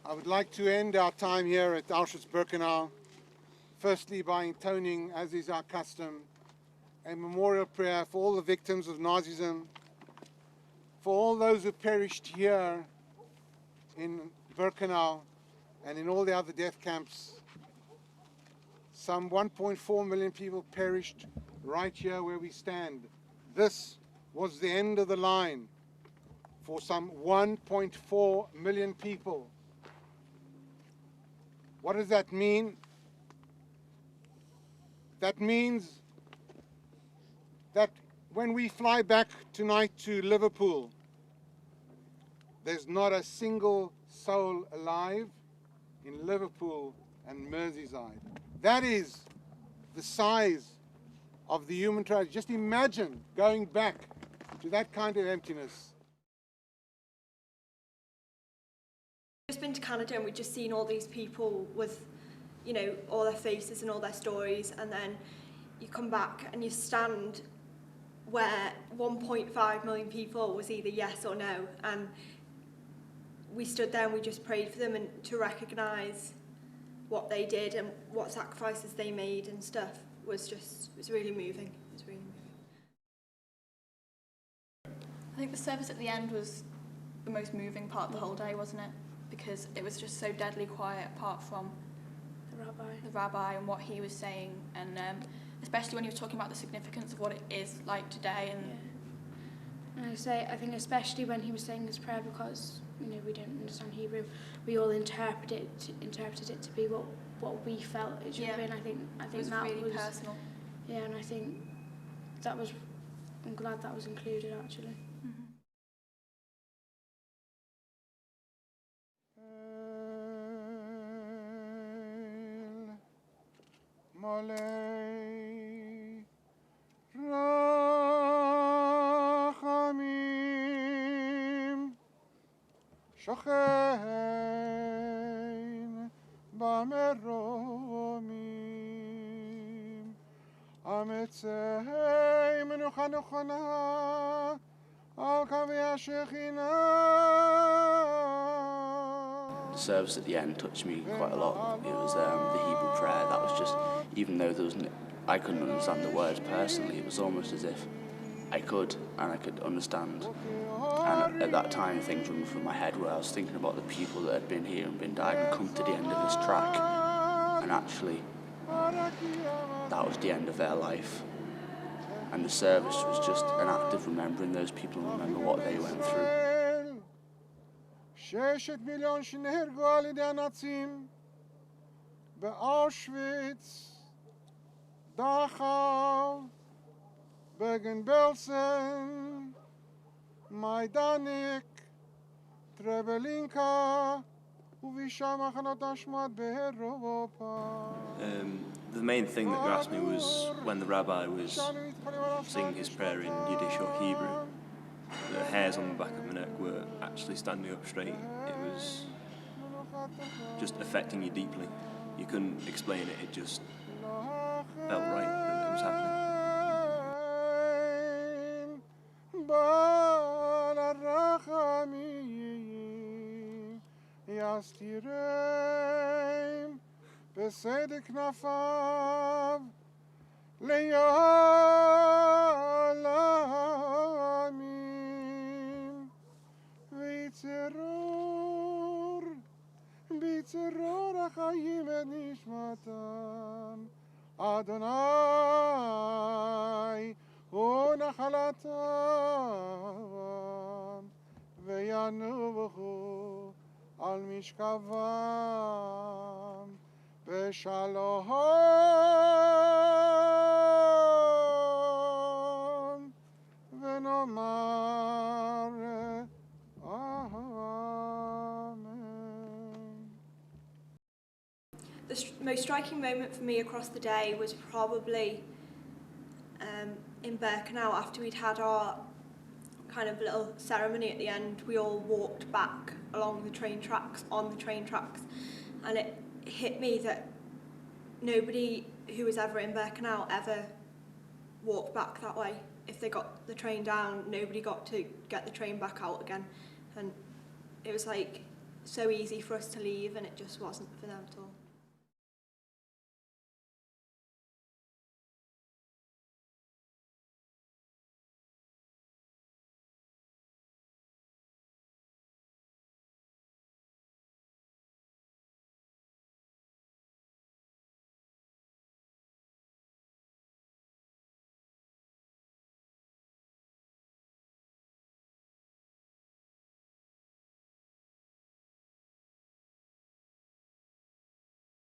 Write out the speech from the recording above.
I would like to end our time here at Auschwitz-Birkenau, firstly by intoning, as is our custom, a memorial prayer for all the victims of Nazism, for all those who perished here in Birkenau and in all the other death camps. Some 1.4 million people perished right here where we stand. This was the end of the line for some 1.4 million people. What does that mean? That means that when we fly back tonight to Liverpool, there's not a single soul alive in Liverpool and Merseyside. That is the size of the human tragedy. Just imagine going back to that kind of emptiness. We've just been to Canada and we've just seen all these people with, you know, all their faces and all their stories, and then you come back and you stand where 1.5 million people was either yes or no, and we stood there and we just prayed for them, and to recognise what they did and what sacrifices they made and stuff was really moving. It was really moving. I think the service at the end was the most moving part of the whole day, wasn't it? Because it was just so deadly quiet apart from the rabbi and what he was saying, and especially when he was talking about the significance of what it is like today. And I think especially when he was saying his prayer, because we don't understand Hebrew, we all interpreted it to be what we felt it should be, and I think it was that really was personal. Yeah, and I think I'm glad that was included actually. Malay Rachamim Shochein Bameromim Ametzei Menucha Nechona Al Kaveh Shechina. The service at the end touched me quite a lot. It was the Hebrew prayer that was just, even though I couldn't understand the words personally, it was almost as if I could, and I could understand. And at that time things running through my head where I was thinking about the people that had been here and been died and come to the end of this track, and actually that was the end of their life. And the service was just an act of remembering those people and remember what they went through. 6 מיליון שנהרגו על ידי הנאצים באושוויץ, דכאו, ברגן-בלזן, מיידניק, טרבלינקה ובשאר מחנות השמד באירופה. The main thing that grasped me was when the rabbi was singing his prayer in Yiddish or Hebrew. The hairs on the back of my neck were actually standing up straight. It was just affecting you deeply. You couldn't explain it, it just felt right that it was happening. בצרור החיים את נשמתם, אדוני הוא נחלתם, וינוחו על משכבם בשלום ונאמר The most striking moment for me across the day was probably in Birkenau. After we'd had our kind of little ceremony at the end, we all walked back along the train tracks, on the train tracks, and it hit me that nobody who was ever in Birkenau ever walked back that way. If they got the train down, nobody got to get the train back out again, and it was like so easy for us to leave, and it just wasn't for them at all.